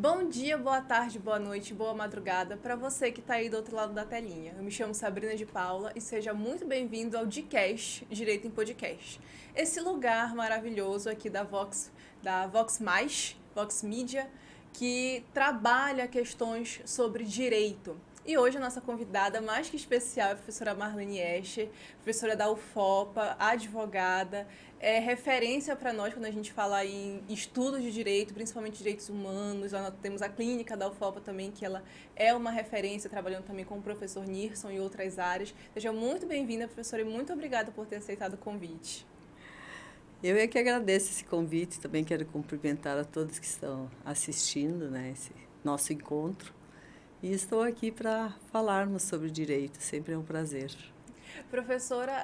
Bom dia, boa tarde, boa noite, boa madrugada para você que está aí do outro lado da telinha. Eu me chamo Sabrina de Paula e seja muito bem-vindo ao Dcast, Direito em Podcast. Esse lugar maravilhoso aqui da Vox Media, que trabalha questões sobre direito. E hoje a nossa convidada mais que especial é a professora Marlene Escher, professora da UFOPA, advogada, é referência para nós quando a gente fala em estudos de direito, principalmente direitos humanos. Nós temos a clínica da UFOPA também, que ela é uma referência, trabalhando também com o professor Nirson e outras áreas. Seja muito bem-vinda, professora, e muito obrigada por ter aceitado o convite. Eu é que agradeço esse convite, também quero cumprimentar a todos que estão assistindo, né, esse nosso encontro. E estou aqui para falarmos sobre direito, sempre é um prazer. Professora,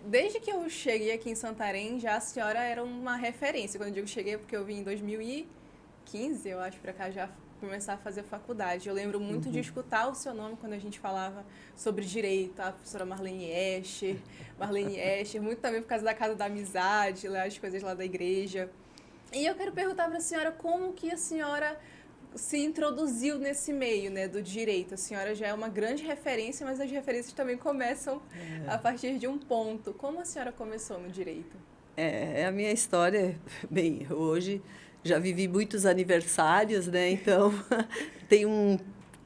desde que eu cheguei aqui em Santarém, já a senhora era uma referência. Quando eu digo cheguei, é porque eu vim em 2015, eu acho, para cá já começar a fazer faculdade. Eu lembro muito de escutar o seu nome quando a gente falava sobre direito, a professora Marlene Escher, muito também por causa da Casa da Amizade, lá, as coisas lá da igreja. E eu quero perguntar para a senhora como que a senhora se introduziu nesse meio, né, do direito. A senhora já é uma grande referência, mas as referências também começam a partir de um ponto. Como a senhora começou no direito? É a minha história, bem, hoje já vivi muitos aniversários, né, então tem um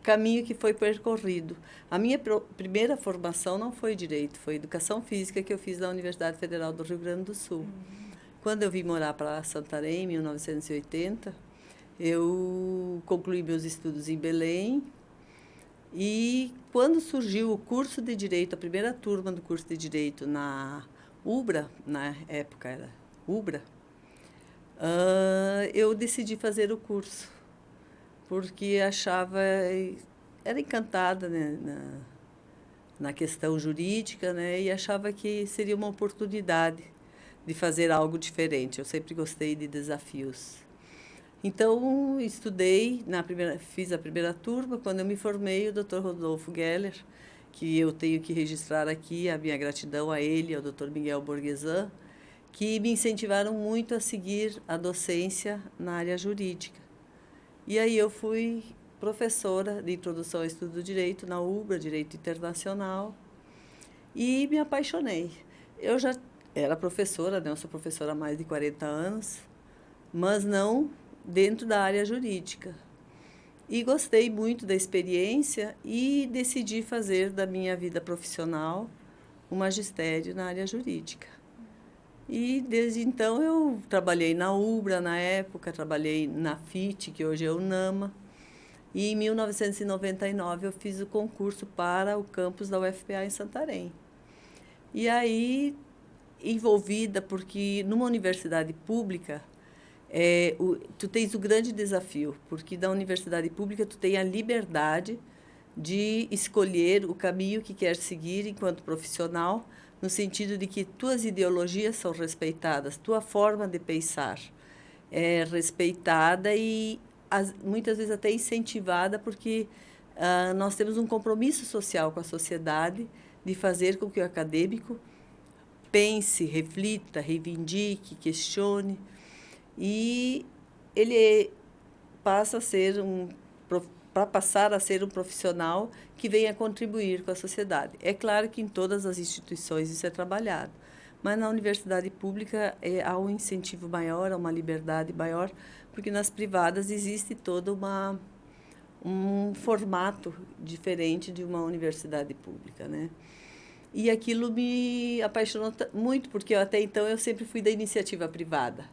caminho que foi percorrido. A minha primeira formação não foi direito, foi educação física que eu fiz na Universidade Federal do Rio Grande do Sul. Quando eu vim morar para Santarém, em 1980, eu concluí meus estudos em Belém e quando surgiu o curso de Direito, a primeira turma do curso de Direito na UBRA, na época era UBRA, eu decidi fazer o curso, porque era encantada, né, na questão jurídica, né, e achava que seria uma oportunidade de fazer algo diferente. Eu sempre gostei de desafios. Então, fiz a primeira turma. Quando eu me formei, o Dr. Rodolfo Geller, que eu tenho que registrar aqui a minha gratidão a ele e ao Dr. Miguel Borgesan, que me incentivaram muito a seguir a docência na área jurídica. E aí eu fui professora de Introdução ao Estudo do Direito na UBRA, Direito Internacional, e me apaixonei. Eu já era professora, né? Eu sou professora há mais de 40 anos, mas não dentro da área jurídica. E gostei muito da experiência e decidi fazer da minha vida profissional um magistério na área jurídica. E desde então eu trabalhei na UBRA na época, trabalhei na FIT, que hoje é o NAMA, e em 1999 eu fiz o concurso para o campus da UFPA em Santarém. E aí, envolvida, porque numa universidade pública, tu tens o grande desafio, porque na universidade pública tu tem a liberdade de escolher o caminho que quer seguir enquanto profissional, no sentido de que tuas ideologias são respeitadas, tua forma de pensar é respeitada e muitas vezes até incentivada, porque nós temos um compromisso social com a sociedade de fazer com que o acadêmico pense, reflita, reivindique, questione. E ele passa a ser para passar a ser um profissional que venha contribuir com a sociedade. É claro que em todas as instituições isso é trabalhado, mas na universidade pública há um incentivo maior, há uma liberdade maior, porque nas privadas existe todo um formato diferente de uma universidade pública, né? E aquilo me apaixonou muito, porque até então eu sempre fui da iniciativa privada.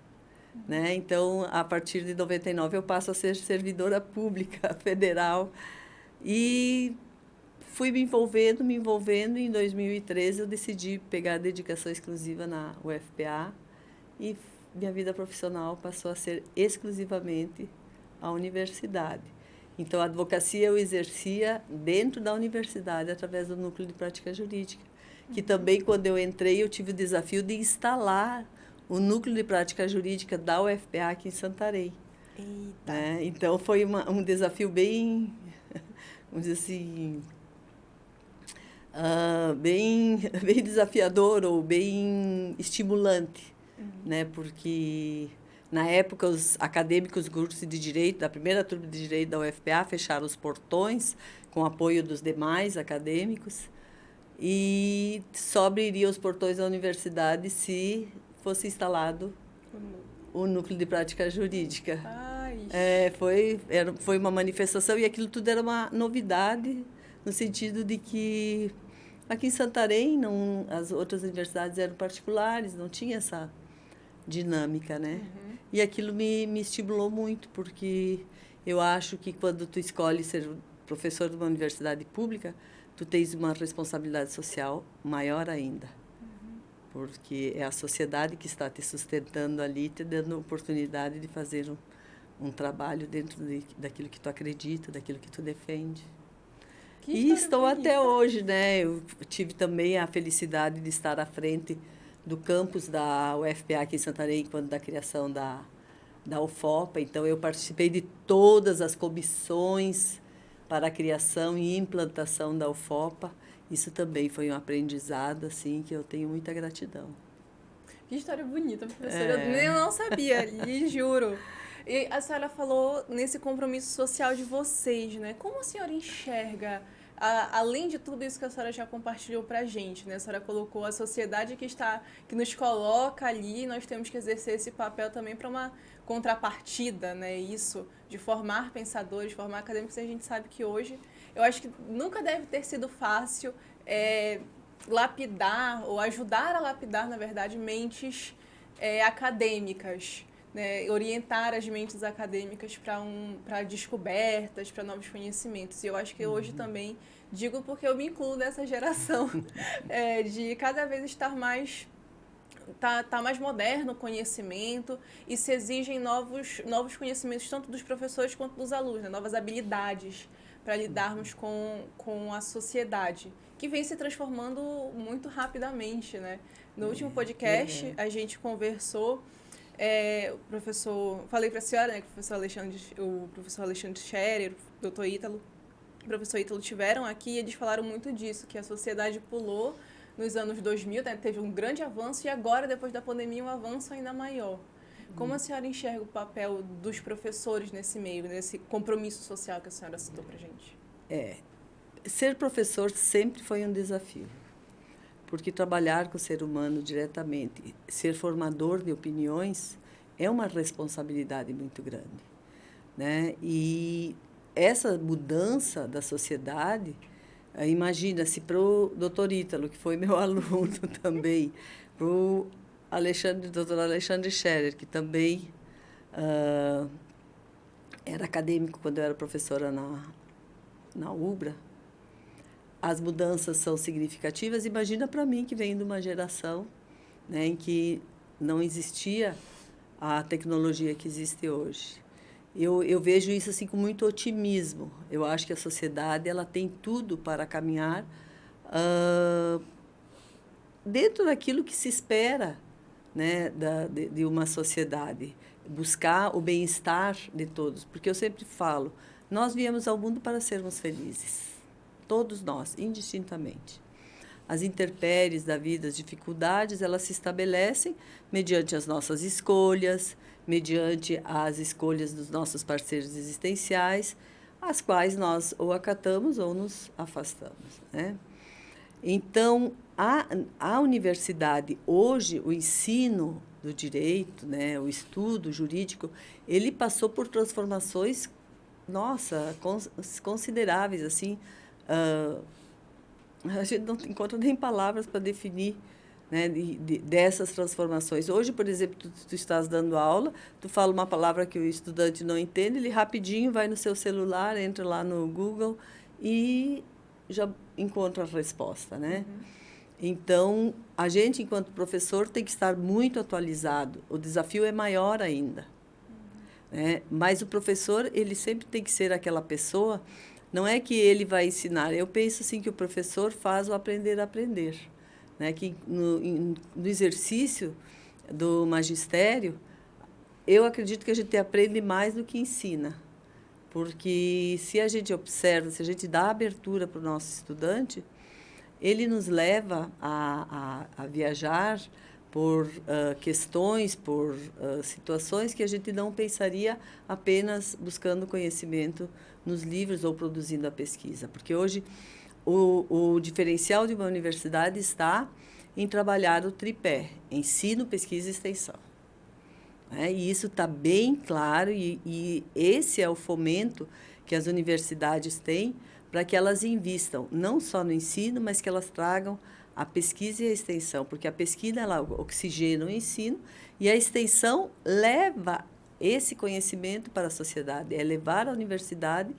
Né? Então, a partir de 99, eu passo a ser servidora pública federal. E fui me envolvendo, e em 2013 eu decidi pegar a dedicação exclusiva na UFPA e minha vida profissional passou a ser exclusivamente a universidade. Então, a advocacia eu exercia dentro da universidade, através do Núcleo de Prática Jurídica, que também, quando eu entrei, eu tive o desafio de instalar o Núcleo de Prática Jurídica da UFPA aqui em Santarém. Eita. Né? Então, foi um desafio bem, vamos dizer assim, bem desafiador ou bem estimulante, né? Porque Na época, os acadêmicos do curso de Direito, da primeira turma de Direito da UFPA, fecharam os portões com apoio dos demais acadêmicos e só abriria os portões da universidade se fosse instalado o núcleo de prática jurídica. Ai. Foi uma manifestação e aquilo tudo era uma novidade, no sentido de que aqui em Santarém as outras universidades eram particulares, não tinha essa dinâmica, né? Uhum. E aquilo me estimulou muito, porque eu acho que quando tu escolhe ser professor de uma universidade pública, tu tens uma responsabilidade social maior ainda. Porque é a sociedade que está te sustentando ali, te dando a oportunidade de fazer um trabalho dentro daquilo que tu acredita, daquilo que tu defende. E estou até hoje, né? Eu tive também a felicidade de estar à frente do campus da UFPA aqui em Santarém, quando da criação da UFOPA. Então, eu participei de todas as comissões para a criação e implantação da UFOPA. Isso também foi um aprendizado, assim, que eu tenho muita gratidão. Que história bonita, professora. Eu não sabia, lhe juro. E a senhora falou nesse compromisso social de vocês, né? Como a senhora enxerga, além de tudo isso que a senhora já compartilhou pra gente, né? A senhora colocou a sociedade que nos coloca ali, nós temos que exercer esse papel também para uma contrapartida, né? Isso, de formar pensadores, formar acadêmicos, e a gente sabe que hoje, eu acho que nunca deve ter sido fácil lapidar, ou ajudar a lapidar, na verdade, mentes acadêmicas, né? Orientar as mentes acadêmicas para descobertas, para novos conhecimentos. E eu acho que hoje também, digo porque eu me incluo nessa geração, de cada vez estar mais... Tá mais moderno o conhecimento e se exigem novos conhecimentos, tanto dos professores quanto dos alunos, né? Novas habilidades para lidarmos com a sociedade, que vem se transformando muito rapidamente, né? No último podcast, a gente conversou, o professor... Falei para a senhora, né, que o professor Alexandre Scherer, o doutor Ítalo, o professor Ítalo tiveram aqui e eles falaram muito disso, que a sociedade pulou nos anos 2000, né, teve um grande avanço e agora, depois da pandemia, um avanço ainda maior. Como a senhora enxerga o papel dos professores nesse meio, nesse compromisso social que a senhora citou para a gente? Ser professor sempre foi um desafio, porque trabalhar com o ser humano diretamente, ser formador de opiniões, é uma responsabilidade muito grande, né? E essa mudança da sociedade, imagina-se para o doutor Ítalo, que foi meu aluno também, para o doutor Alexandre Scherer, que também era acadêmico quando eu era professora na UBRA. As mudanças são significativas. Imagina para mim, que venho de uma geração, né, em que não existia a tecnologia que existe hoje. Eu vejo isso assim com muito otimismo. Eu acho que a sociedade ela tem tudo para caminhar dentro daquilo que se espera, né, de uma sociedade. Buscar o bem-estar de todos. Porque eu sempre falo, nós viemos ao mundo para sermos felizes. Todos nós, indistintamente. As intempéries da vida, as dificuldades, elas se estabelecem mediante as nossas escolhas, mediante as escolhas dos nossos parceiros existenciais, as quais nós ou acatamos ou nos afastamos, né? Então, a universidade, hoje, o ensino do direito, né, o estudo jurídico, ele passou por transformações, nossa, consideráveis, assim. A gente não encontra nem palavras para definir, né, dessas transformações. Hoje, por exemplo, tu estás dando aula, tu fala uma palavra que o estudante não entende, ele rapidinho vai no seu celular, entra lá no Google e já encontra a resposta, né? Então, a gente, enquanto professor, tem que estar muito atualizado. O desafio é maior ainda, né? Mas o professor, ele sempre tem que ser aquela pessoa. Não é que ele vai ensinar. Eu penso assim que o professor faz o aprender a aprender, né? Que no exercício do magistério, eu acredito que a gente aprende mais do que ensina. Porque se a gente observa, se a gente dá abertura para o nosso estudante, ele nos leva a viajar por questões, por situações que a gente não pensaria apenas buscando conhecimento nos livros ou produzindo a pesquisa. Porque hoje o diferencial de uma universidade está em trabalhar o tripé: ensino, pesquisa e extensão. E isso está bem claro, e esse é o fomento que as universidades têm para que elas invistam não só no ensino, mas que elas tragam a pesquisa e a extensão, porque a pesquisa ela oxigena o ensino e a extensão leva esse conhecimento para a sociedade, é levar a universidade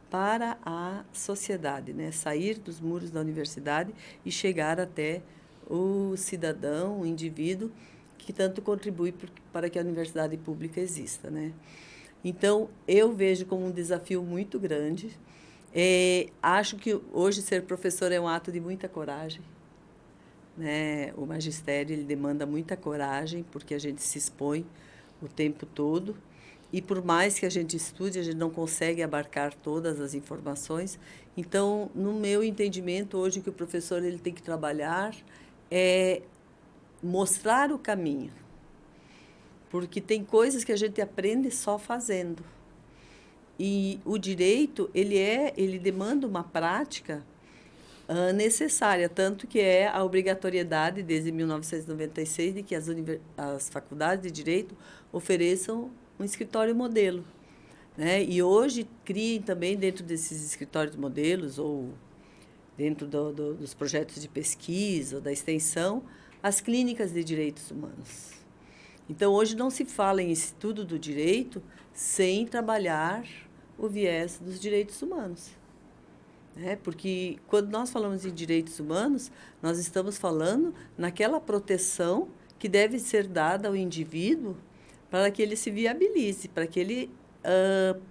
para a sociedade, né? Sair dos muros da universidade e chegar até o cidadão, o indivíduo, que tanto contribui para que a universidade pública exista, né? Então, eu vejo como um desafio muito grande. Acho que hoje ser professor é um ato de muita coragem, né? O magistério ele demanda muita coragem, porque a gente se expõe o tempo todo. E, por mais que a gente estude, a gente não consegue abarcar todas as informações. Então, no meu entendimento, hoje, que o professor ele tem que trabalhar é mostrar o caminho, porque tem coisas que a gente aprende só fazendo. E o direito, ele demanda uma prática necessária, tanto que é a obrigatoriedade, desde 1996, de que as faculdades de direito ofereçam um escritório modelo, né? E hoje criem também, dentro desses escritórios modelos, ou dentro dos projetos de pesquisa, da extensão, as clínicas de direitos humanos. Então, hoje não se fala em estudo do direito sem trabalhar o viés dos direitos humanos. Porque, quando nós falamos em direitos humanos, nós estamos falando naquela proteção que deve ser dada ao indivíduo para que ele se viabilize, para que ele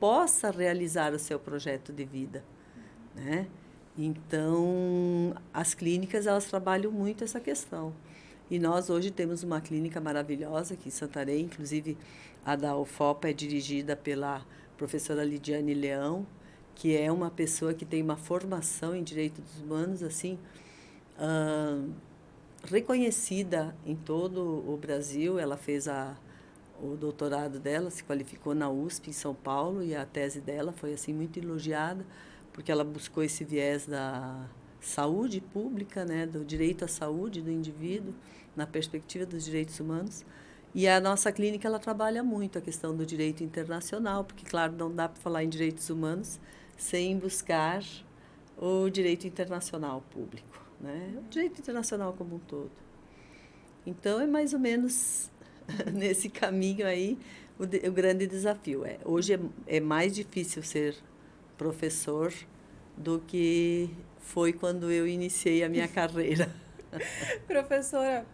possa realizar o seu projeto de vida, né? Então, as clínicas, elas trabalham muito essa questão. E nós hoje temos uma clínica maravilhosa aqui em Santarém, inclusive a da UFOPA é dirigida pela professora Lidiane Leão, que é uma pessoa que tem uma formação em direitos humanos assim reconhecida em todo o Brasil. Ela fez o doutorado dela, se qualificou na USP em São Paulo, e a tese dela foi assim muito elogiada, porque ela buscou esse viés da saúde pública, né, do direito à saúde do indivíduo, na perspectiva dos direitos humanos. E a nossa clínica ela trabalha muito a questão do direito internacional, porque, claro, não dá para falar em direitos humanos sem buscar o direito internacional público, né? O direito internacional como um todo. Então, é mais ou menos nesse caminho aí o grande desafio. Hoje é mais difícil ser professor do que foi quando eu iniciei a minha carreira. Professora,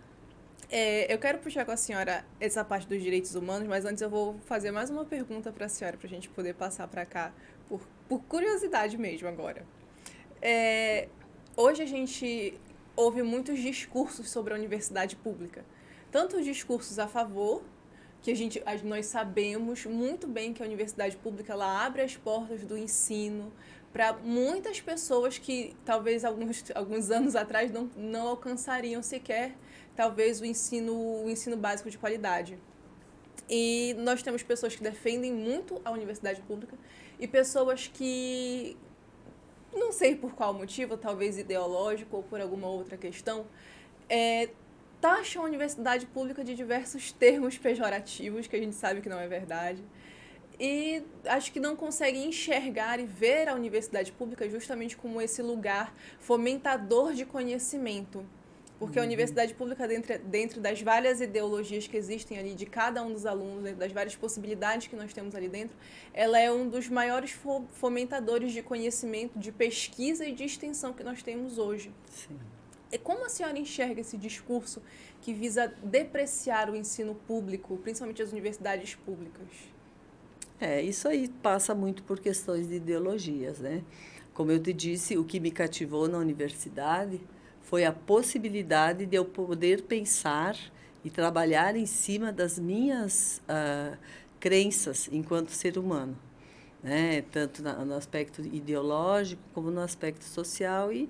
eu quero puxar com a senhora essa parte dos direitos humanos, mas antes eu vou fazer mais uma pergunta para a senhora, para a gente poder passar para cá, por curiosidade mesmo agora. Hoje a gente ouve muitos discursos sobre a universidade pública, tanto discursos a favor, que nós sabemos muito bem que a universidade pública ela abre as portas do ensino para muitas pessoas que talvez alguns anos atrás não alcançariam sequer talvez o ensino básico de qualidade. E nós temos pessoas que defendem muito a universidade pública e pessoas que, não sei por qual motivo, talvez ideológico ou por alguma outra questão, taxam a universidade pública de diversos termos pejorativos, que a gente sabe que não é verdade. E acho que não conseguem enxergar e ver a universidade pública justamente como esse lugar fomentador de conhecimento. Porque a universidade pública, dentro das várias ideologias que existem ali, de cada um dos alunos, dentro das várias possibilidades que nós temos ali dentro, ela é um dos maiores fomentadores de conhecimento, de pesquisa e de extensão que nós temos hoje. Sim. E como a senhora enxerga esse discurso que visa depreciar o ensino público, principalmente as universidades públicas? Isso aí passa muito por questões de ideologias, né? Como eu te disse, o que me cativou na universidade foi a possibilidade de eu poder pensar e trabalhar em cima das minhas crenças enquanto ser humano, né? Tanto no aspecto ideológico como no aspecto social e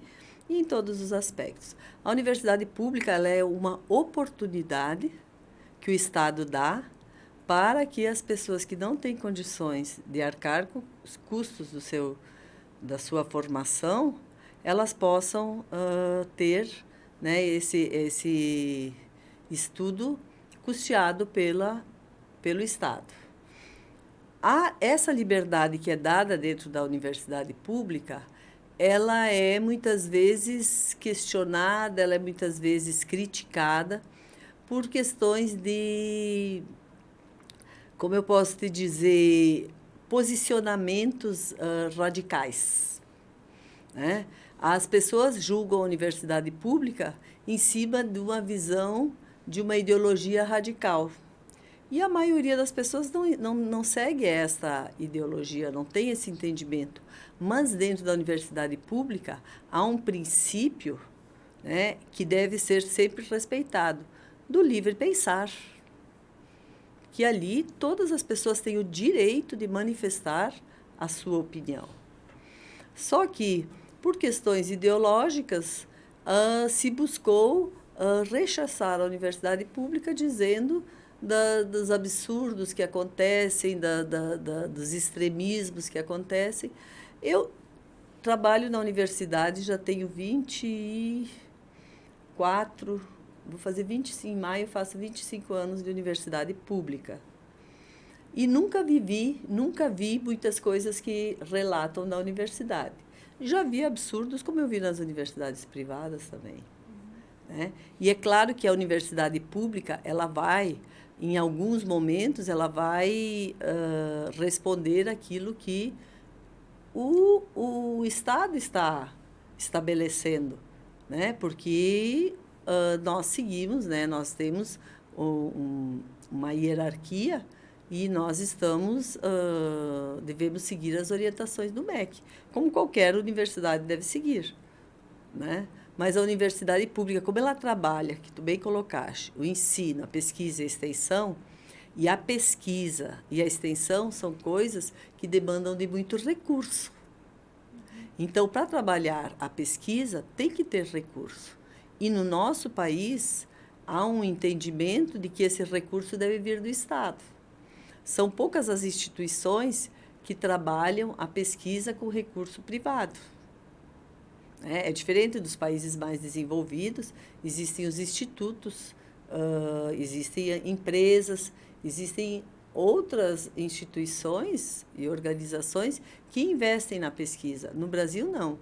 e em todos os aspectos. A universidade pública ela é uma oportunidade que o Estado dá para que as pessoas que não têm condições de arcar com os custos da sua formação, elas possam ter, né, esse estudo custeado pelo Estado. Essa liberdade que é dada dentro da universidade pública, ela é muitas vezes questionada, ela é muitas vezes criticada por questões de, como eu posso te dizer, posicionamentos radicais, né? As pessoas julgam a universidade pública em cima de uma visão de uma ideologia radical. E a maioria das pessoas não segue essa ideologia, não tem esse entendimento. Mas dentro da universidade pública há um princípio, né, que deve ser sempre respeitado, do livre pensar. Que ali todas as pessoas têm o direito de manifestar a sua opinião. Só que, por questões ideológicas, se buscou rechaçar a universidade pública dizendo dos absurdos que acontecem, dos extremismos que acontecem. Eu trabalho na universidade, já tenho 24, vou fazer 25, em maio, faço 25 anos de universidade pública. E nunca vi muitas coisas que relatam da universidade. Já vi absurdos, como eu vi nas universidades privadas também. Né? E é claro que a universidade pública, ela vai, em alguns momentos, ela vai responder aquilo que o Estado está estabelecendo, né? Porque nós seguimos, né? Nós temos uma hierarquia e nós devemos seguir as orientações do MEC, como qualquer universidade deve seguir, né? Mas a universidade pública, como ela trabalha, que tu bem colocaste, o ensino, a pesquisa e a extensão, e a pesquisa e a extensão são coisas que demandam de muito recurso. Então, para trabalhar a pesquisa, tem que ter recurso. E no nosso país, há um entendimento de que esse recurso deve vir do Estado. São poucas as instituições que trabalham a pesquisa com recurso privado. É diferente dos países mais desenvolvidos, existem os institutos, existem empresas, existem outras instituições e organizações que investem na pesquisa. No Brasil, não.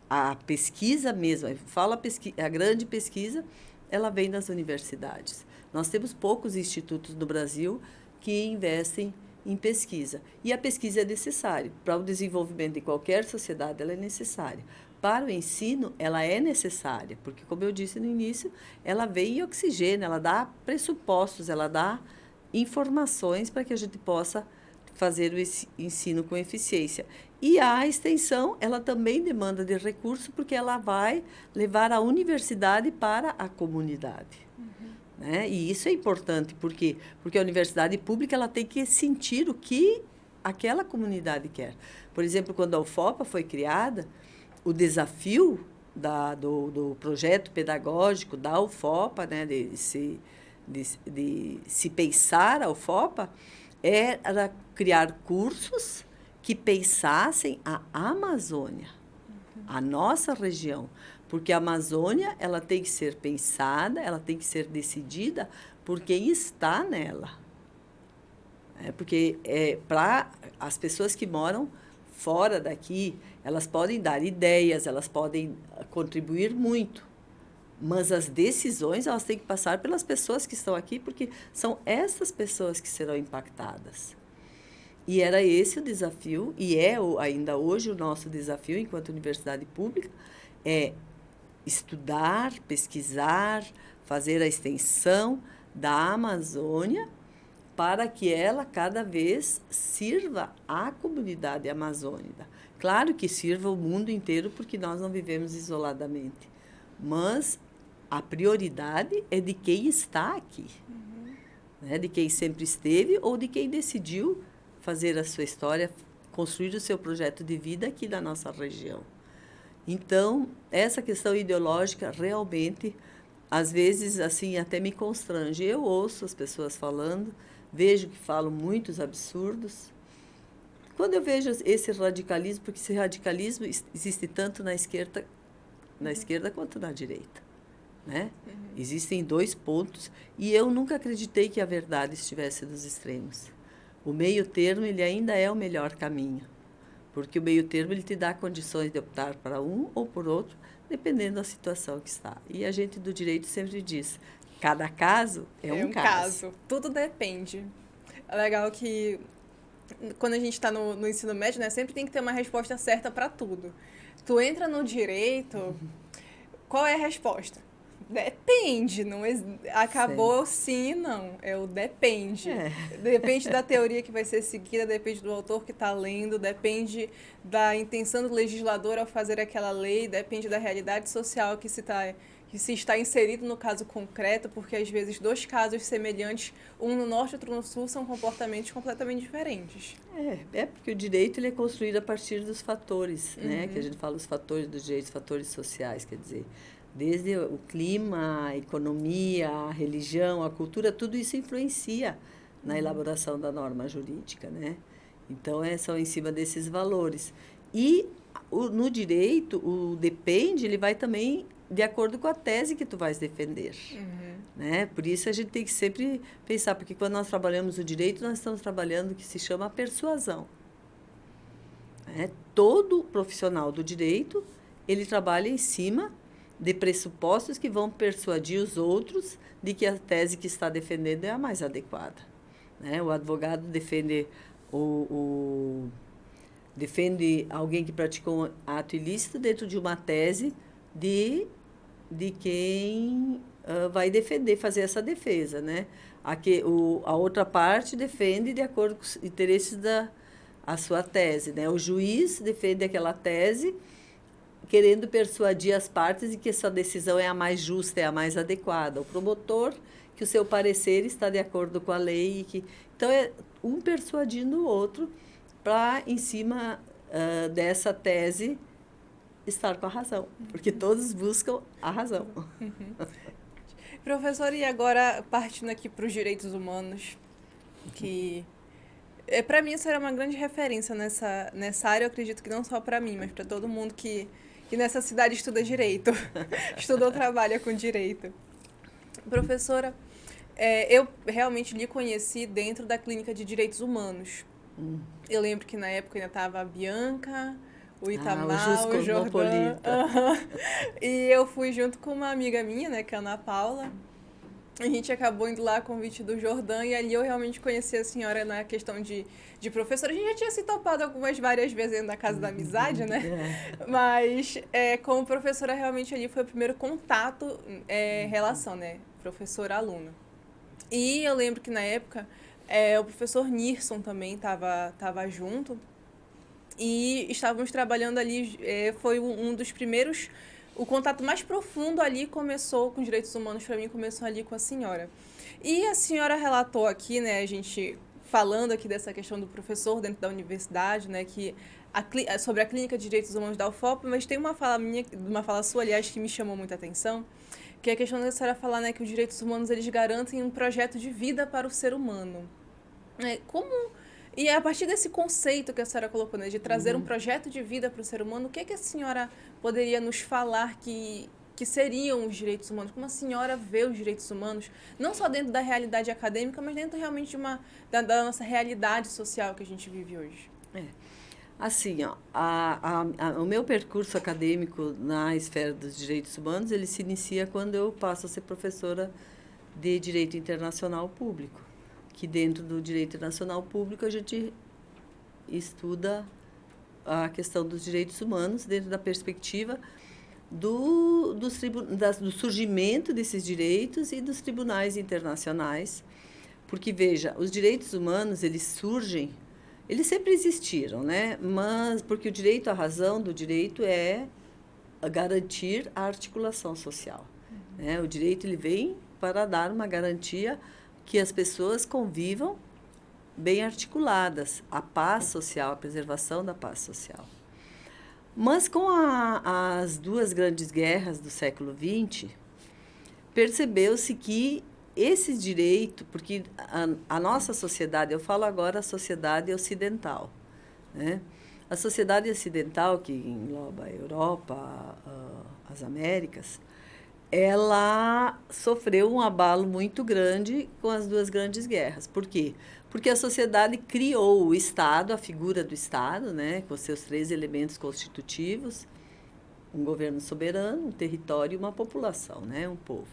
A pesquisa mesmo, a grande pesquisa, ela vem das universidades. Nós temos poucos institutos no Brasil que investem em pesquisa. E a pesquisa é necessária. Para o desenvolvimento de qualquer sociedade, ela é necessária. Para o ensino, ela é necessária, porque, como eu disse no início, ela vem em oxigênio, ela dá pressupostos, ela dá informações para que a gente possa fazer o ensino com eficiência. E a extensão, ela também demanda de recurso, porque ela vai levar a universidade para a comunidade. Né? E isso é importante, porque a universidade pública ela tem que sentir o que aquela comunidade quer. Por exemplo, quando a UFOPA foi criada, o desafio do projeto pedagógico da UFOPA, né, de se pensar a UFOPA, era criar cursos que pensassem a Amazônia, a nossa região. Porque a Amazônia ela tem que ser pensada, ela tem que ser decidida por quem está nela. Porque para as pessoas que moram fora daqui, elas podem dar ideias, elas podem contribuir muito, mas as decisões elas têm que passar pelas pessoas que estão aqui, porque são essas pessoas que serão impactadas. E era esse o desafio, e ainda hoje o nosso desafio enquanto universidade pública, é estudar, pesquisar, fazer a extensão da Amazônia para que ela cada vez sirva à comunidade amazônica. Claro que sirva o mundo inteiro, porque nós não vivemos isoladamente, mas a prioridade é de quem está aqui, né? De quem sempre esteve ou de quem decidiu fazer a sua história, construir o seu projeto de vida aqui na nossa região. Então, essa questão ideológica realmente, às vezes, assim, até me constrange. Eu ouço as pessoas falando, vejo que falam muitos absurdos. Quando eu vejo esse radicalismo, porque esse radicalismo existe tanto na esquerda quanto na direita, né? Existem dois pontos e eu nunca acreditei que a verdade estivesse nos extremos. O meio termo, ele ainda é o melhor caminho, porque o meio termo ele te dá condições de optar para um ou por outro, dependendo da situação que está. E a gente do direito sempre diz, cada caso é um caso. Tudo depende. É legal que quando a gente está no ensino médio, né, sempre tem que ter uma resposta certa para tudo. Tu entra no direito, qual é a resposta? Depende, não acabou sim, não. É o depende. É. Depende da teoria que vai ser seguida, depende do autor que está lendo, depende da intenção do legislador ao fazer aquela lei, depende da realidade social que se está inserido no caso concreto, porque às vezes dois casos semelhantes, um no norte e outro no sul, são comportamentos completamente diferentes. É porque o direito ele é construído a partir dos fatores, né? Que a gente fala os fatores do direito, os fatores sociais, quer dizer, desde o clima, a economia, a religião, a cultura, tudo isso influencia na elaboração da norma jurídica, né? Então, são em cima desses valores. E no direito, o depende, ele vai também de acordo com a tese que tu vais defender. Né? Por isso, a gente tem que sempre pensar, porque quando nós trabalhamos o direito, nós estamos trabalhando o que se chama persuasão. Né? Todo profissional do direito, ele trabalha em cima de pressupostos que vão persuadir os outros de que a tese que está defendendo é a mais adequada. Né? O advogado defende defende alguém que praticou um ato ilícito dentro de uma tese de quem vai defender, fazer essa defesa. Né? A outra parte defende de acordo com os interesses da sua tese. Né? O juiz defende aquela tese querendo persuadir as partes de que sua decisão é a mais justa, é a mais adequada. O promotor, que o seu parecer está de acordo com a lei. Então, é um persuadindo o outro para, em cima dessa tese, estar com a razão. Porque todos buscam a razão. Professor, e agora, partindo aqui para os direitos humanos, que... para mim, isso era uma grande referência nessa área. Eu acredito que não só para mim, mas para todo mundo que nessa cidade estuda direito, estuda ou trabalha com direito. Professora, eu realmente lhe conheci dentro da Clínica de Direitos Humanos. Eu lembro que na época ainda estava a Bianca, o Itamar, o Jordão. E eu fui junto com uma amiga minha, né, que é a Ana Paula. A gente acabou indo lá a convite do Jordão e ali eu realmente conheci a senhora na questão de professora. A gente já tinha se topado várias vezes na Casa da Amizade, né? Mas como professora, realmente ali foi o primeiro contato, relação, né? Professor-aluno. E eu lembro que na época o professor Nirson também estava junto e estávamos trabalhando ali, foi um dos primeiros... O contato mais profundo ali começou com direitos humanos, para mim, começou ali com a senhora. E a senhora relatou aqui, né, a gente falando aqui dessa questão do professor dentro da universidade, né, que sobre a Clínica de Direitos Humanos da UFOP, mas tem uma fala sua, aliás, que me chamou muita atenção, que é a questão da senhora falar, né, que os direitos humanos, eles garantem um projeto de vida para o ser humano. E a partir desse conceito que a senhora colocou, né, de trazer um projeto de vida para o ser humano, o que a senhora poderia nos falar que seriam os direitos humanos? Como a senhora vê os direitos humanos, não só dentro da realidade acadêmica, mas dentro realmente da nossa realidade social que a gente vive hoje? Assim, o meu percurso acadêmico na esfera dos direitos humanos, ele se inicia quando eu passo a ser professora de Direito Internacional Público. Que dentro do direito internacional público a gente estuda a questão dos direitos humanos dentro da perspectiva do surgimento desses direitos e dos tribunais internacionais. Porque, veja, os direitos humanos, eles surgem, eles sempre existiram, né? Mas porque o direito, a razão do direito é garantir a articulação social. Né? O direito, ele vem para dar uma garantia que as pessoas convivam bem articuladas, a paz social, a preservação da paz social. Mas com as duas grandes guerras do século XX, percebeu-se que esse direito, porque a nossa sociedade, eu falo agora a sociedade ocidental, né? A sociedade ocidental, que engloba a Europa, as Américas, ela sofreu um abalo muito grande com as duas grandes guerras. Por quê? Porque a sociedade criou o Estado, a figura do Estado, né, com seus 3 elementos constitutivos, um governo soberano, um território e uma população, né, um povo.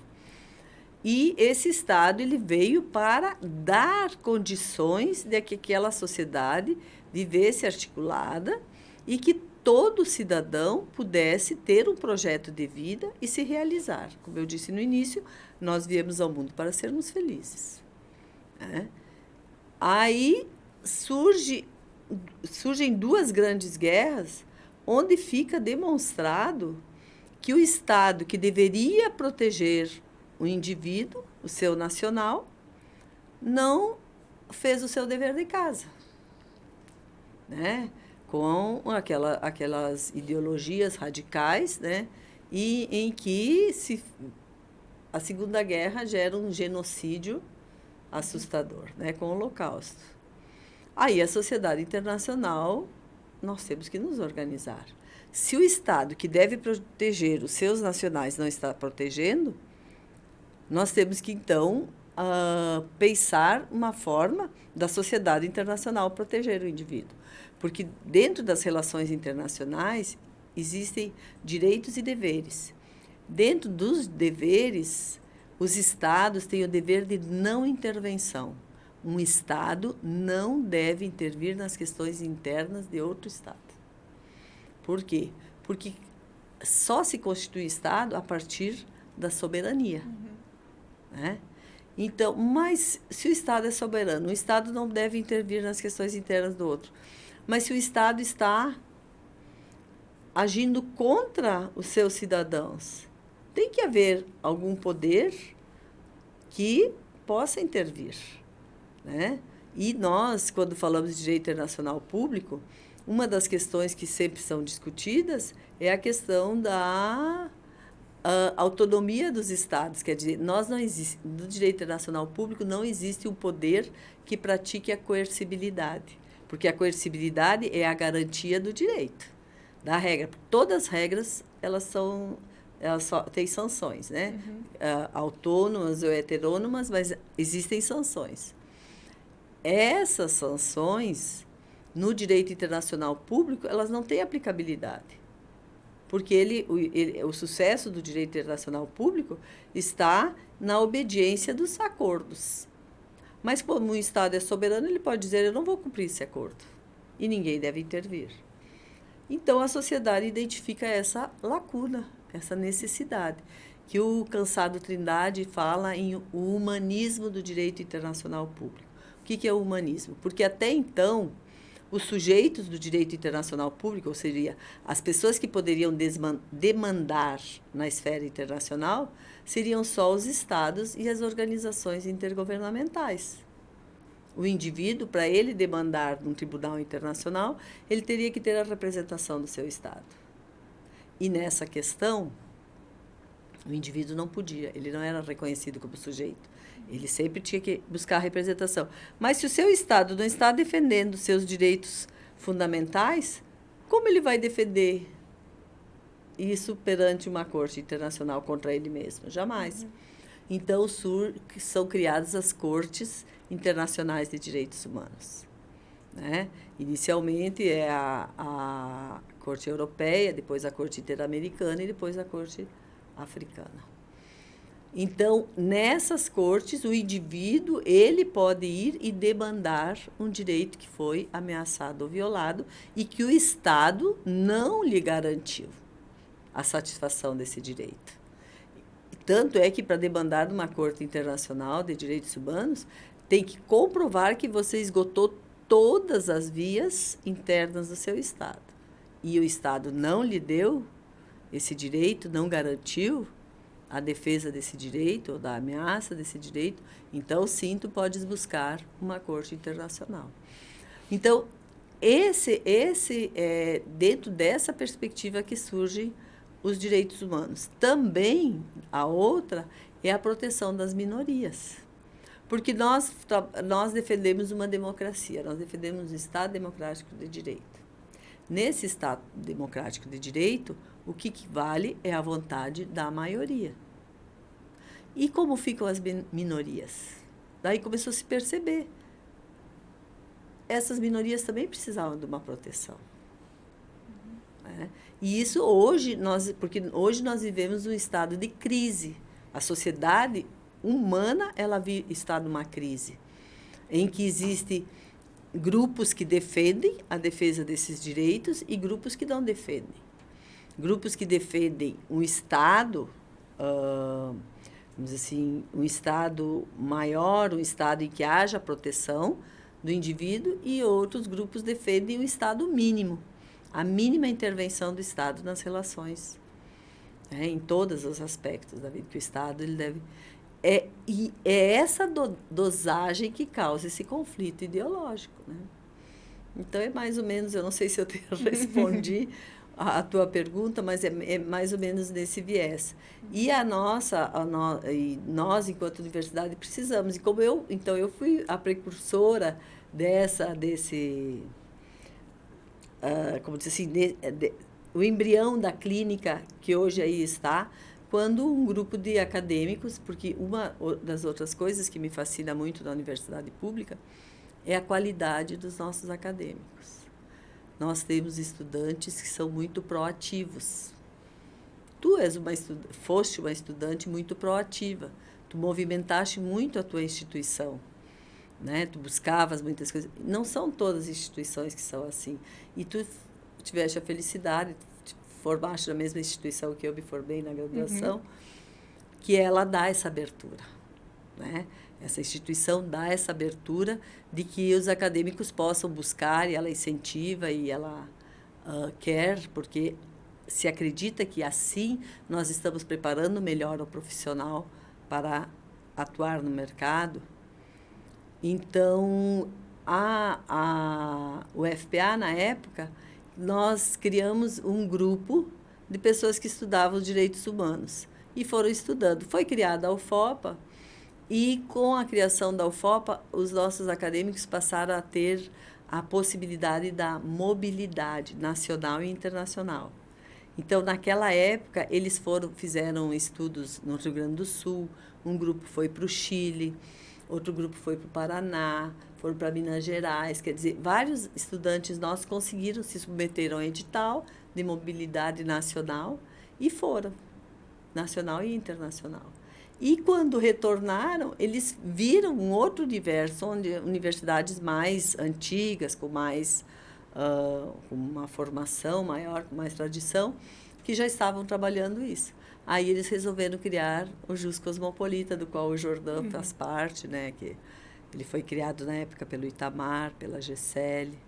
E esse Estado ele veio para dar condições de que aquela sociedade vivesse articulada e que todo cidadão pudesse ter um projeto de vida e se realizar. Como eu disse no início, nós viemos ao mundo para sermos felizes. Né? Aí surgem 2 grandes guerras, onde fica demonstrado que o Estado, que deveria proteger o indivíduo, o seu nacional, não fez o seu dever de casa, né? Com aquelas ideologias radicais, né? E em que a Segunda Guerra gera um genocídio assustador, né? Com o Holocausto. Aí a sociedade internacional, nós temos que nos organizar. Se o Estado, que deve proteger os seus nacionais, não está protegendo, nós temos que, então, pensar uma forma da sociedade internacional proteger o indivíduo. Porque dentro das relações internacionais existem direitos e deveres. Dentro dos deveres, os Estados têm o dever de não intervenção. Um Estado não deve intervir nas questões internas de outro Estado. Por quê? Porque só se constitui Estado a partir da soberania. Né? Então, mas se o Estado é soberano, o Estado não deve intervir nas questões internas do outro. Mas se o Estado está agindo contra os seus cidadãos, tem que haver algum poder que possa intervir. Né? E nós, quando falamos de direito internacional público, uma das questões que sempre são discutidas é a questão da autonomia dos Estados. Quer dizer, no direito internacional público não existe um poder que pratique a coercibilidade, porque a coercibilidade é a garantia do direito, da regra. Todas as regras, elas só têm sanções, né? Autônomas ou heterônomas, mas existem sanções. Essas sanções, no direito internacional público, elas não têm aplicabilidade. Porque o sucesso do direito internacional público está na obediência dos acordos. Mas, como o Estado é soberano, ele pode dizer, eu não vou cumprir esse acordo. E ninguém deve intervir. Então, a sociedade identifica essa lacuna, essa necessidade, que o Cansado Trindade fala em o humanismo do direito internacional público. O que é o humanismo? Porque, até então, os sujeitos do direito internacional público, ou seja, as pessoas que poderiam demandar na esfera internacional, seriam só os Estados e as organizações intergovernamentais. O indivíduo, para ele demandar num tribunal internacional, ele teria que ter a representação do seu Estado. E nessa questão, o indivíduo não podia, ele não era reconhecido como sujeito. Ele sempre tinha que buscar a representação. Mas se o seu Estado não está defendendo seus direitos fundamentais, como ele vai defender isso perante uma corte internacional contra ele mesmo? Jamais. Então, são criadas as cortes internacionais de direitos humanos. Né? Inicialmente é a Corte Europeia, depois a Corte Interamericana e depois a Corte Africana. Então, nessas cortes, o indivíduo ele pode ir e demandar um direito que foi ameaçado ou violado e que o Estado não lhe garantiu a satisfação desse direito. Tanto é que, para demandar numa Corte Internacional de Direitos Humanos, tem que comprovar que você esgotou todas as vias internas do seu Estado. E o Estado não lhe deu esse direito, não garantiu a defesa desse direito, ou da ameaça desse direito, então, sim, tu podes buscar uma corte internacional. Então, dentro dessa perspectiva que surgem os direitos humanos. Também, a outra é a proteção das minorias. Porque nós defendemos uma democracia, nós defendemos um Estado democrático de direito. Nesse Estado democrático de direito, o que vale é a vontade da maioria. E como ficam as minorias? Daí começou a se perceber. Essas minorias também precisavam de uma proteção. Né? E isso hoje, porque hoje nós vivemos um estado de crise. A sociedade humana está numa crise, em que existem grupos que defendem a defesa desses direitos e grupos que não defendem. Grupos que defendem um Estado, vamos dizer assim, um Estado maior, um Estado em que haja proteção do indivíduo, e outros grupos defendem um Estado mínimo, a mínima intervenção do Estado nas relações, né, em todos os aspectos da vida, que o Estado ele deve... E é essa dosagem que causa esse conflito ideológico. Né? Então, é mais ou menos, eu não sei se eu respondi a tua pergunta, mas é mais ou menos nesse viés. E nós, enquanto universidade, precisamos. E então, eu fui a precursora como dizer assim, o embrião da clínica que hoje aí está, quando um grupo de acadêmicos, porque uma das outras coisas que me fascina muito na universidade pública é a qualidade dos nossos acadêmicos. Nós temos estudantes que são muito proativos. Tu foste uma estudante muito proativa. Tu movimentaste muito a tua instituição. Né? Tu buscavas muitas coisas. Não são todas as instituições que são assim. E tu tiveste a felicidade, formaste na mesma instituição que eu me formei na graduação, que ela dá essa abertura. Né? Essa instituição dá essa abertura de que os acadêmicos possam buscar, e ela incentiva, e ela quer, porque se acredita que assim nós estamos preparando melhor o profissional para atuar no mercado. Então, o FPA, na época, nós criamos um grupo de pessoas que estudavam direitos humanos e foram estudando. Foi criada a UFOPA, e com a criação da UFOPA, os nossos acadêmicos passaram a ter a possibilidade da mobilidade nacional e internacional. Então, naquela época, eles fizeram estudos no Rio Grande do Sul, um grupo foi para o Chile, outro grupo foi para o Paraná, foram para Minas Gerais. Quer dizer, vários estudantes nossos conseguiram, se submeteram a edital de mobilidade nacional e foram, nacional e internacional. E, quando retornaram, eles viram um outro universo, onde universidades mais antigas, com uma formação maior, com mais tradição, que já estavam trabalhando isso. Aí eles resolveram criar o JUS Cosmopolita, do qual o Jordão faz parte, né? Que ele foi criado na época pelo Itamar, pela Gessele,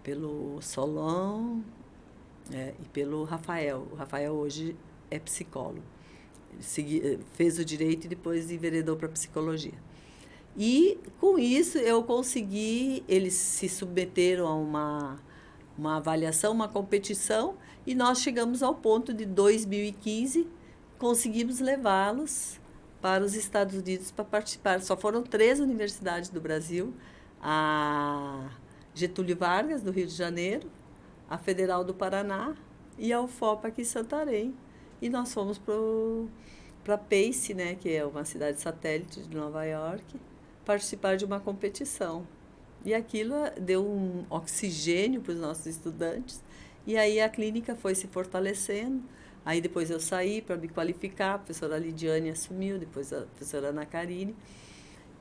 pelo Solon e pelo Rafael. O Rafael hoje é psicólogo. Ele fez o direito e depois enveredou para a psicologia. E, com isso, eu consegui... Eles se submeteram a uma avaliação, uma competição, e nós chegamos ao ponto de 2015, conseguimos levá-los para os Estados Unidos para participar. Só foram 3 universidades do Brasil: a Getúlio Vargas, do Rio de Janeiro, a Federal do Paraná e a UFOPA aqui em Santarém. E nós fomos para Pace, né, que é uma cidade satélite de Nova York, participar de uma competição. E aquilo deu um oxigênio para os nossos estudantes. E aí a clínica foi se fortalecendo. Aí depois eu saí para me qualificar, a professora Lidiane assumiu, depois a professora Ana Karine.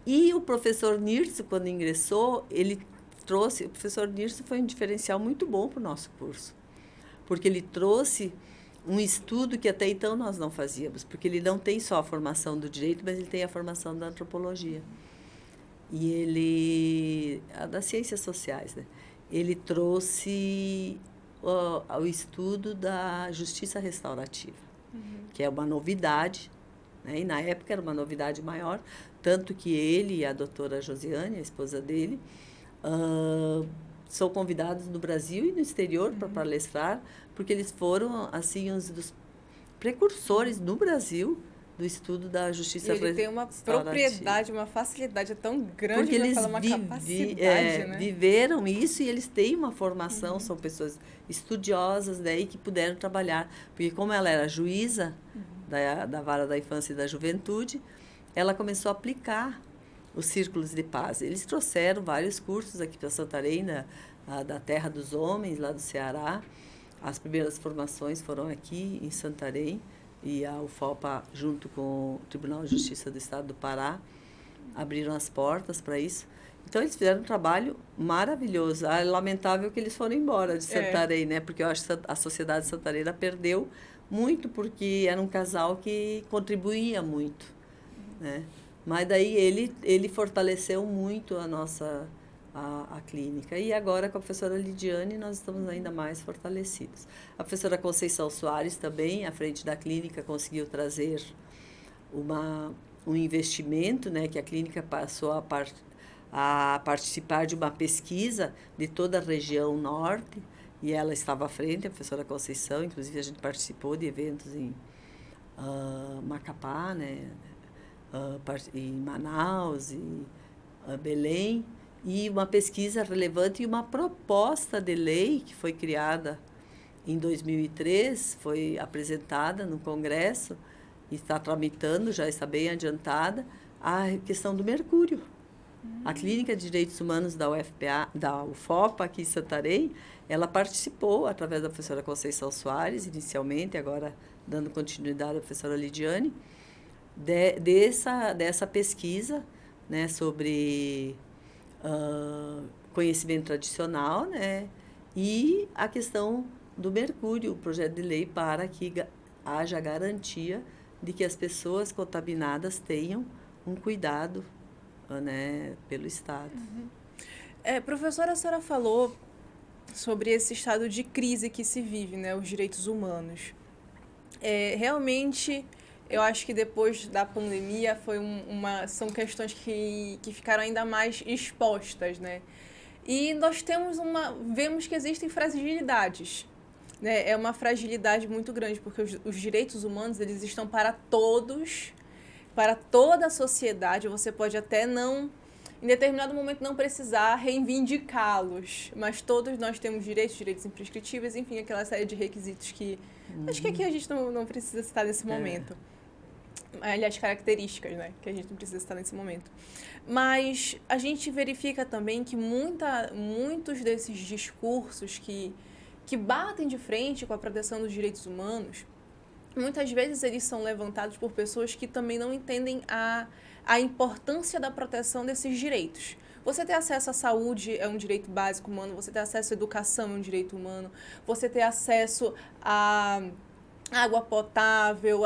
E o professor Nirso, quando ingressou, o professor Nirso foi um diferencial muito bom para o nosso curso, porque ele trouxe um estudo que até então nós não fazíamos, porque ele não tem só a formação do direito, mas ele tem a formação da antropologia. E das ciências sociais, né? Ele trouxe o estudo da justiça restaurativa, que é uma novidade, né? E na época era uma novidade maior, tanto que ele e a doutora Josiane, a esposa dele, são convidados no Brasil e no exterior para palestrar, porque eles foram, assim, uns dos precursores no Brasil do estudo da justiça restaurativa. Ele tem uma propriedade, uma facilidade tão grande, porque eles falar uma capacidade, né? viveram isso e eles têm uma formação, são pessoas estudiosas, daí que puderam trabalhar. Porque como ela era juíza da Vara da Infância e da Juventude, ela começou a aplicar os círculos de paz. Eles trouxeram vários cursos aqui para Santarém, da Terra dos Homens, lá do Ceará. As primeiras formações foram aqui em Santarém, e a UFOPA, junto com o Tribunal de Justiça do Estado do Pará, abriram as portas para isso. Então, eles fizeram um trabalho maravilhoso. É lamentável que eles foram embora de Santarém, né? Porque eu acho que a sociedade santareira perdeu muito, porque era um casal que contribuía muito, né? Mas daí ele fortaleceu muito a nossa a clínica. E agora, com a professora Lidiane, nós estamos ainda mais fortalecidos. A professora Conceição Soares também, à frente da clínica, conseguiu trazer um investimento, né, que a clínica passou a participar de uma pesquisa de toda a região norte, e ela estava à frente, a professora Conceição, inclusive a gente participou de eventos em Macapá, né, em Manaus e Belém, e uma pesquisa relevante e uma proposta de lei que foi criada em 2003, foi apresentada no Congresso, e está tramitando, já está bem adiantada, a questão do mercúrio. A Clínica de Direitos Humanos da UFOPA, aqui em Santarém, ela participou, através da professora Conceição Soares, inicialmente, agora dando continuidade à professora Lidiane, dessa pesquisa, né, sobre conhecimento tradicional, né, e a questão do mercúrio, o projeto de lei para que haja garantia de que as pessoas contaminadas tenham um cuidado, né, pelo Estado. Professora, a senhora falou sobre esse estado de crise que se vive, né, os direitos humanos. Realmente, eu acho que depois da pandemia são questões que ficaram ainda mais expostas, né? E nós vemos que existem fragilidades, né? É uma fragilidade muito grande, porque os direitos humanos, eles estão para todos, para toda a sociedade. Você pode até em determinado momento, não precisar reivindicá-los, mas todos nós temos direitos imprescritíveis, enfim, aquela série de requisitos que acho que aqui a gente não precisa citar nesse momento. Aliás, características, né, que a gente não precisa citar nesse momento. Mas a gente verifica também que muitos desses discursos que batem de frente com a proteção dos direitos humanos, muitas vezes eles são levantados por pessoas que também não entendem a importância da proteção desses direitos. Você ter acesso à saúde é um direito básico humano, você ter acesso à educação é um direito humano, você ter acesso a água potável,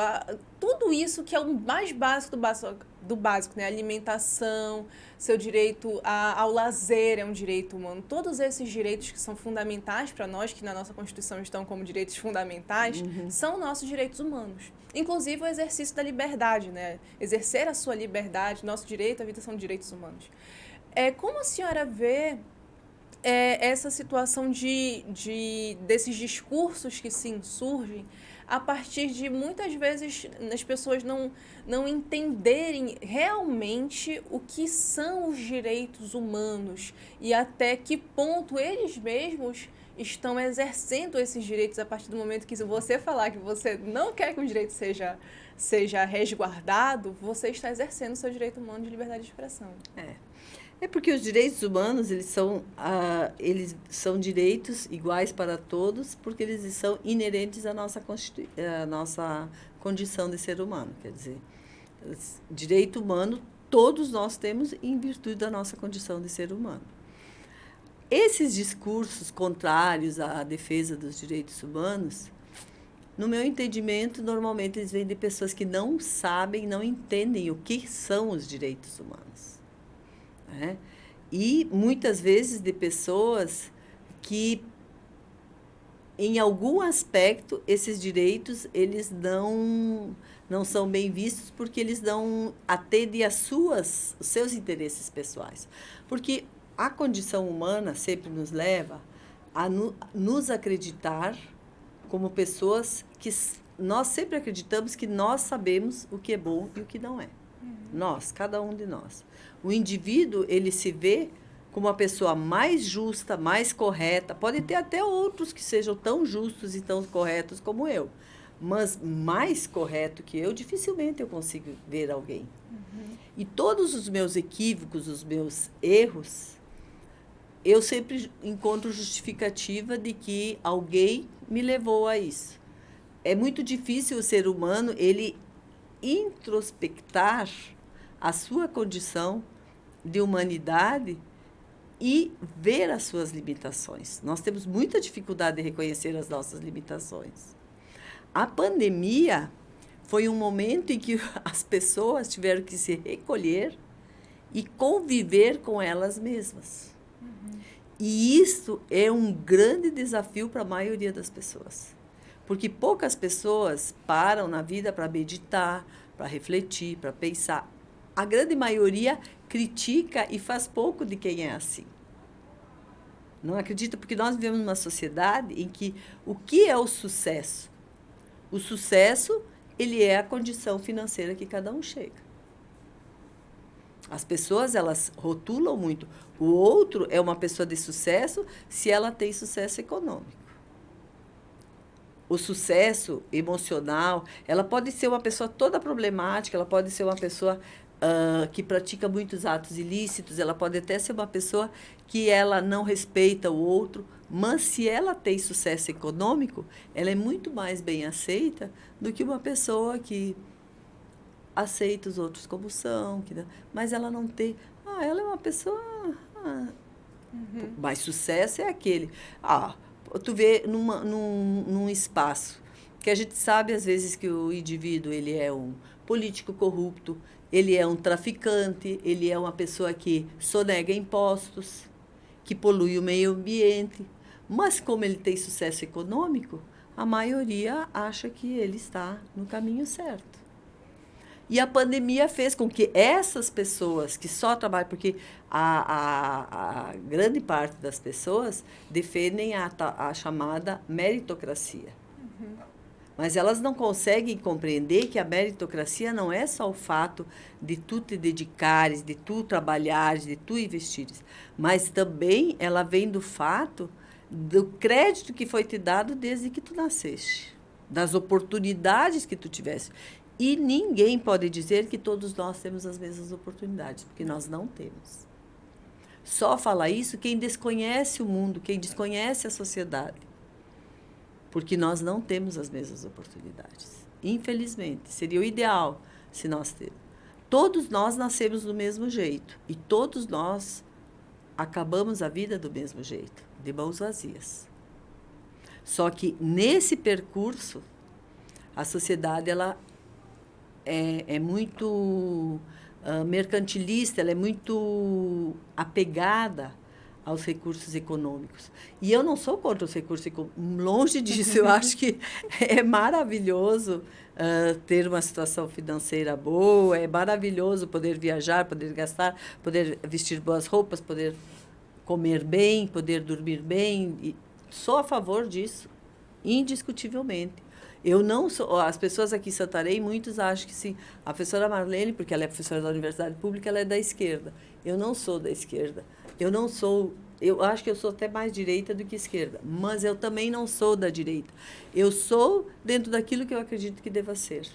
tudo isso que é o mais básico do básico, né? Alimentação, seu direito ao lazer é um direito humano. Todos esses direitos que são fundamentais para nós, que na nossa Constituição estão como direitos fundamentais, são nossos direitos humanos. Inclusive o exercício da liberdade, né? Exercer a sua liberdade, nosso direito à vida são direitos humanos. Como a senhora vê essa situação desses discursos que se insurgem a partir de, muitas vezes, as pessoas não entenderem realmente o que são os direitos humanos e até que ponto eles mesmos estão exercendo esses direitos a partir do momento que, se você falar que você não quer que o direito seja resguardado, você está exercendo o seu direito humano de liberdade de expressão. É porque os direitos humanos, eles são direitos iguais para todos, porque eles são inerentes à nossa condição de ser humano. Quer dizer, direito humano todos nós temos em virtude da nossa condição de ser humano. Esses discursos contrários à defesa dos direitos humanos, no meu entendimento, normalmente eles vêm de pessoas que não sabem, não entendem o que são os direitos humanos. Né? E muitas vezes de pessoas que, em algum aspecto, esses direitos eles não são bem vistos porque eles não atendem os seus interesses pessoais. Porque a condição humana sempre nos leva a nos acreditar como pessoas que nós sempre acreditamos que nós sabemos o que é bom e o que não é. Nós, cada um de nós. O indivíduo, ele se vê como a pessoa mais justa, mais correta. Pode ter até outros que sejam tão justos e tão corretos como eu. Mas mais correto que eu, dificilmente eu consigo ver alguém. E todos os meus equívocos, os meus erros, eu sempre encontro justificativa de que alguém me levou a isso. É muito difícil o ser humano, ele introspectar a sua condição de humanidade e ver as suas limitações. Nós temos muita dificuldade de reconhecer as nossas limitações. A pandemia foi um momento em que as pessoas tiveram que se recolher e conviver com elas mesmas. E isso é um grande desafio para a maioria das pessoas. Porque poucas pessoas param na vida para meditar, para refletir, para pensar. A grande maioria critica e faz pouco de quem é assim. Não acredita? Porque nós vivemos numa sociedade em que o que é o sucesso? O sucesso, ele é a condição financeira que cada um chega. As pessoas, elas rotulam muito. O outro é uma pessoa de sucesso se ela tem sucesso econômico. O sucesso emocional, ela pode ser uma pessoa toda problemática, ela pode ser uma pessoa que pratica muitos atos ilícitos, ela pode até ser uma pessoa que ela não respeita o outro, mas se ela tem sucesso econômico, ela é muito mais bem aceita do que uma pessoa que aceita os outros como são, mas ela não tem... ela é uma pessoa... Mas sucesso é aquele... tu vê num espaço que a gente sabe, às vezes, que o indivíduo ele é um político corrupto, ele é um traficante, ele é uma pessoa que sonega impostos, que polui o meio ambiente. Mas, como ele tem sucesso econômico, a maioria acha que ele está no caminho certo. E a pandemia fez com que essas pessoas que só trabalham, porque a grande parte das pessoas defendem a chamada meritocracia. Mas elas não conseguem compreender que a meritocracia não é só o fato de tu te dedicares, de tu trabalhares, de tu investires, mas também ela vem do fato do crédito que foi te dado desde que tu nasceste, das oportunidades que tu tiveste. E ninguém pode dizer que todos nós temos as mesmas oportunidades, porque nós não temos. Só fala isso quem desconhece o mundo, quem desconhece a sociedade. Porque nós não temos as mesmas oportunidades. Infelizmente, seria o ideal se nós temos. Todos nós nascemos do mesmo jeito e todos nós acabamos a vida do mesmo jeito, de mãos vazias. Só que nesse percurso, a sociedade ela é muito mercantilista, ela é muito apegada aos recursos econômicos. E eu não sou contra os recursos econômicos, longe disso, eu acho que é maravilhoso ter uma situação financeira boa, é maravilhoso poder viajar, poder gastar, poder vestir boas roupas, poder comer bem, poder dormir bem. E sou a favor disso, indiscutivelmente. Eu não sou... As pessoas aqui em Santarém, muitos acham que sim. A professora Marlene, porque ela é professora da Universidade Pública, ela é da esquerda. Eu não sou da esquerda. Eu não sou... Eu acho que eu sou até mais direita do que esquerda. Mas eu também não sou da direita. Eu sou dentro daquilo que eu acredito que deva ser.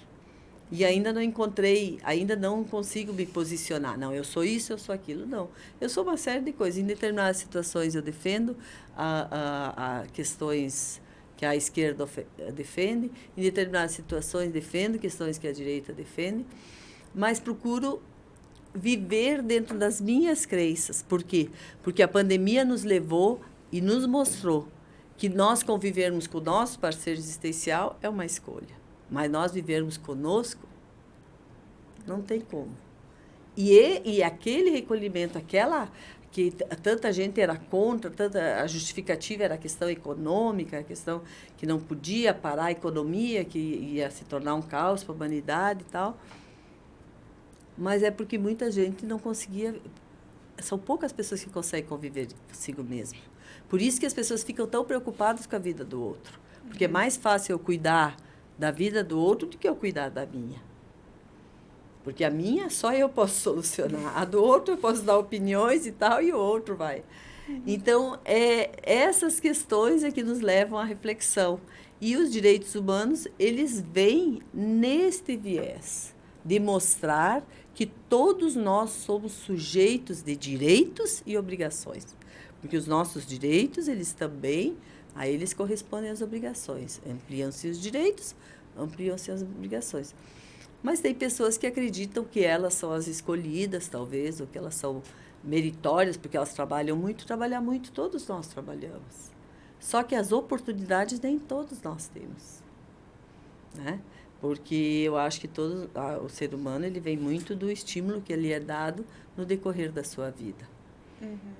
E ainda não encontrei... Ainda não consigo me posicionar. Não, eu sou isso, eu sou aquilo. Não. Eu sou uma série de coisas. Em determinadas situações eu defendo questões que a esquerda defende, em determinadas situações defendo questões que a direita defende, mas procuro viver dentro das minhas crenças. Por quê? Porque a pandemia nos levou e nos mostrou que nós convivermos com o nosso parceiro existencial é uma escolha, mas nós vivermos conosco não tem como. E aquele recolhimento, que tanta gente era contra, a justificativa era a questão econômica, a questão que não podia parar a economia, que ia se tornar um caos para a humanidade e tal. Mas é porque muita gente não conseguia são poucas pessoas que conseguem conviver consigo mesmo. Por isso que as pessoas ficam tão preocupadas com a vida do outro. Porque é mais fácil eu cuidar da vida do outro do que eu cuidar da minha. Porque a minha só eu posso solucionar. A do outro eu posso dar opiniões e tal, e o outro vai. Então, essas questões é que nos levam à reflexão. E os direitos humanos, eles vêm neste viés de mostrar que todos nós somos sujeitos de direitos e obrigações. Porque os nossos direitos, eles também, a eles correspondem as obrigações. Ampliam-se os direitos, ampliam-se as obrigações. Mas tem pessoas que acreditam que elas são as escolhidas, talvez, ou que elas são meritórias, porque elas trabalham muito. Trabalhar muito, todos nós trabalhamos. Só que as oportunidades nem todos nós temos, né? Porque eu acho que o ser humano ele vem muito do estímulo que lhe é dado no decorrer da sua vida.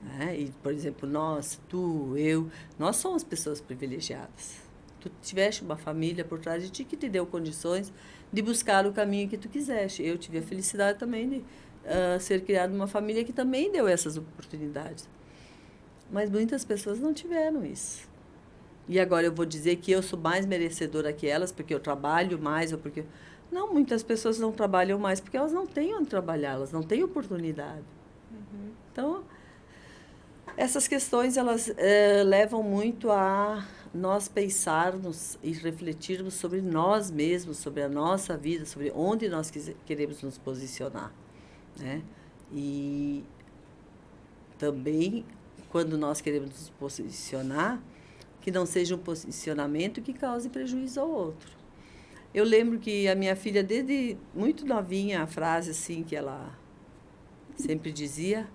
Né? E, por exemplo, nós, tu, eu, nós somos pessoas privilegiadas. Tu tiveste uma família por trás de ti que te deu condições de buscar o caminho que tu quiseste. Eu tive a felicidade também de ser criado numa família que também deu essas oportunidades. Mas muitas pessoas não tiveram isso. E agora eu vou dizer que eu sou mais merecedora que elas porque eu trabalho mais ou porque... Não, muitas pessoas não trabalham mais porque elas não têm onde trabalhar, elas não têm oportunidade. Então, essas questões, elas levam muito a nós pensarmos e refletirmos sobre nós mesmos, sobre a nossa vida, sobre onde nós queremos nos posicionar, né? E também, quando nós queremos nos posicionar, que não seja um posicionamento que cause prejuízo ao outro. Eu lembro que a minha filha, desde muito novinha, a frase assim que ela sempre dizia,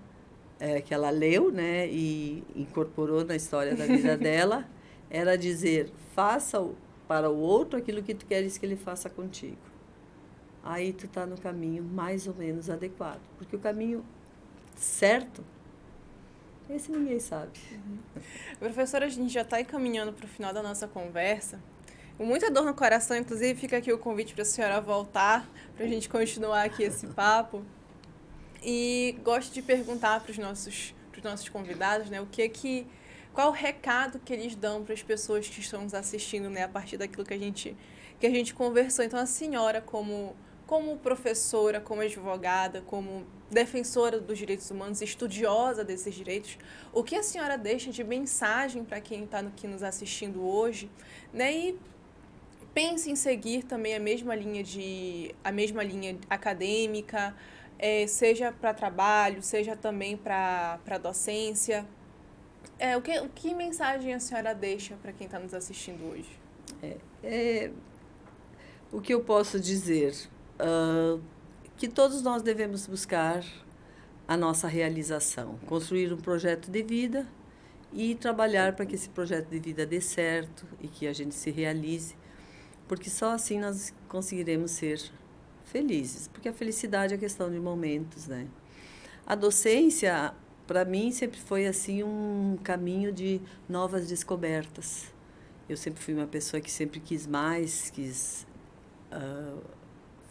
que ela leu, né, e incorporou na história da vida dela, era dizer: faça para o outro aquilo que tu queres que ele faça contigo. Aí tu está no caminho mais ou menos adequado, porque o caminho certo, esse ninguém sabe. Professora, a gente já está encaminhando para o final da nossa conversa. Com muita dor no coração, inclusive, fica aqui o convite para a senhora voltar, para a gente continuar aqui esse papo. E gosto de perguntar para os nossos convidados, né, qual o recado que eles dão para as pessoas que estão nos assistindo, né, a partir daquilo que a gente conversou. Então, a senhora, como professora, como advogada, como defensora dos direitos humanos, estudiosa desses direitos, o que a senhora deixa de mensagem para quem está aqui nos assistindo hoje, né? E pense em seguir também a mesma linha acadêmica, seja para trabalho, seja também para docência. O que mensagem a senhora deixa para quem está nos assistindo hoje? O que eu posso dizer? Que todos nós devemos buscar a nossa realização, construir um projeto de vida e trabalhar para que esse projeto de vida dê certo e que a gente se realize, porque só assim nós conseguiremos ser felizes, porque a felicidade é questão de momentos, né? A docência, para mim, sempre foi assim um caminho de novas descobertas. Eu sempre fui uma pessoa que sempre quis mais, quis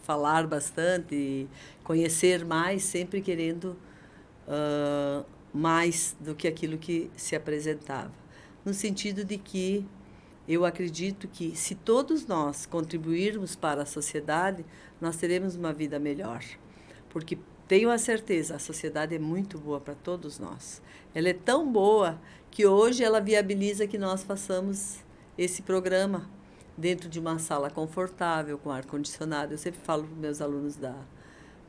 falar bastante, conhecer mais, sempre querendo mais do que aquilo que se apresentava. No sentido de que eu acredito que, se todos nós contribuirmos para a sociedade, nós teremos uma vida melhor. Porque tenho a certeza, a sociedade é muito boa para todos nós. Ela é tão boa que hoje ela viabiliza que nós façamos esse programa dentro de uma sala confortável, com ar-condicionado. Eu sempre falo para os meus alunos da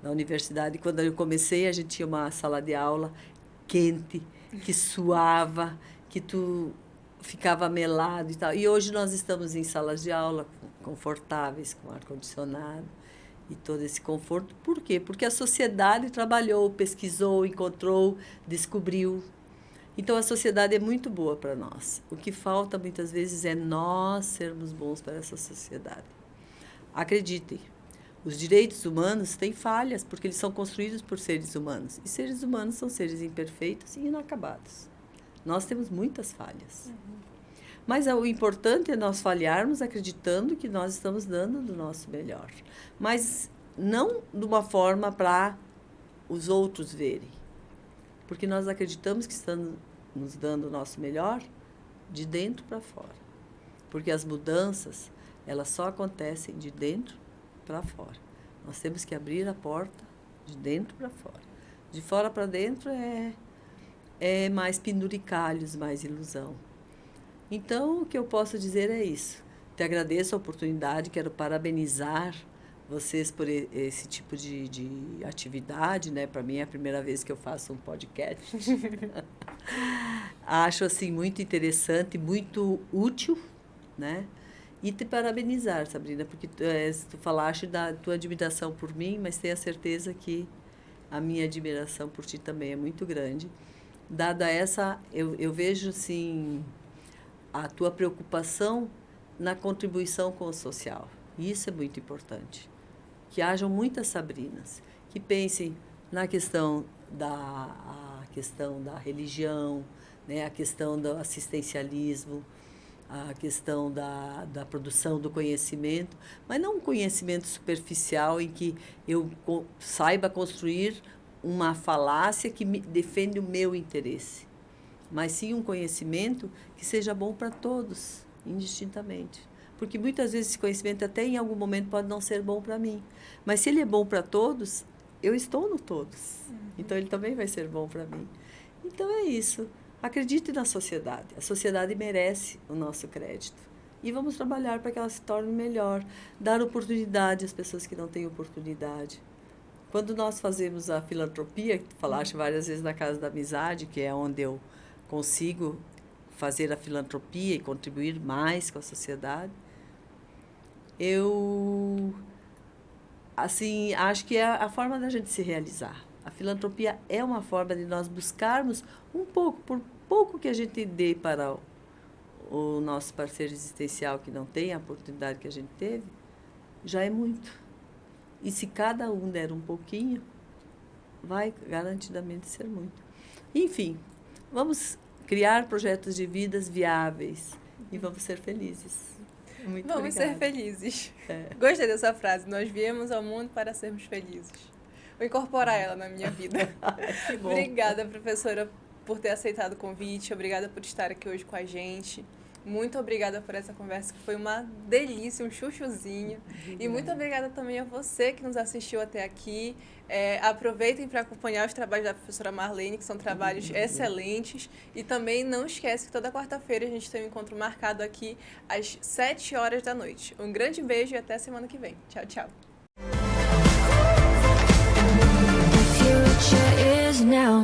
universidade, quando eu comecei, a gente tinha uma sala de aula quente, que suava, que tu ficava melado e tal. E hoje nós estamos em salas de aula confortáveis, com ar-condicionado e todo esse conforto. Por quê? Porque a sociedade trabalhou, pesquisou, encontrou, descobriu. Então, a sociedade é muito boa para nós. O que falta, muitas vezes, é nós sermos bons para essa sociedade. Acreditem, os direitos humanos têm falhas, porque eles são construídos por seres humanos. E seres humanos são seres imperfeitos e inacabados. Nós temos muitas falhas. Mas o importante é nós falharmos acreditando que nós estamos dando do nosso melhor. Mas não de uma forma para os outros verem. porque nós acreditamos que estamos nos dando o nosso melhor de dentro para fora. Porque as mudanças, elas só acontecem de dentro para fora. Nós temos que abrir a porta de dentro para fora. De fora para dentro é mais penduricalhos, mais ilusão. Então, o que eu posso dizer é isso. Te agradeço a oportunidade, quero parabenizar vocês por esse tipo de atividade, né? Para mim é a primeira vez que eu faço um podcast. Acho assim muito interessante, muito útil, né? E te parabenizar, Sabrina, porque tu falaste da tua admiração por mim, mas tenha certeza que a minha admiração por ti também é muito grande. Dada essa, eu vejo assim a tua preocupação na contribuição com o social. Isso é muito importante. Que hajam muitas Sabrinas que pensem na questão a questão da religião, né, a questão do assistencialismo, a questão da produção do conhecimento, mas não um conhecimento superficial em que eu saiba construir uma falácia que defende o meu interesse, mas sim um conhecimento que seja bom para todos, indistintamente. Porque muitas vezes esse conhecimento até em algum momento pode não ser bom para mim. Mas se ele é bom para todos, eu estou no todos. Então ele também vai ser bom para mim. Então é isso. Acredite na sociedade. A sociedade merece o nosso crédito. E vamos trabalhar para que ela se torne melhor. Dar oportunidade às pessoas que não têm oportunidade. Quando nós fazemos a filantropia, que tu falaste várias vezes na Casa da Amizade, que é onde eu consigo fazer a filantropia e contribuir mais com a sociedade, eu assim acho que é a forma da gente se realizar. A filantropia é uma forma de nós buscarmos um pouco, por pouco que a gente dê para o nosso parceiro existencial que não tem a oportunidade que a gente teve, já é muito. E se cada um der um pouquinho, vai garantidamente ser muito. Enfim, vamos criar projetos de vidas viáveis e vamos ser felizes. Muito Vamos obrigada. ser felizes. Gostei dessa frase. Nós viemos ao mundo para sermos felizes. Vou incorporar ela na minha vida. Que bom. Obrigada, professora, por ter aceitado o convite. Obrigada por estar aqui hoje com a gente. Muito obrigada por essa conversa, que foi uma delícia, um chuchuzinho. E muito obrigada também a você que nos assistiu até aqui. Aproveitem para acompanhar os trabalhos da professora Marlene, que são trabalhos excelentes. E também não esquece que toda quarta-feira a gente tem um encontro marcado aqui às 7 horas da noite. Um grande beijo e até semana que vem. Tchau, tchau.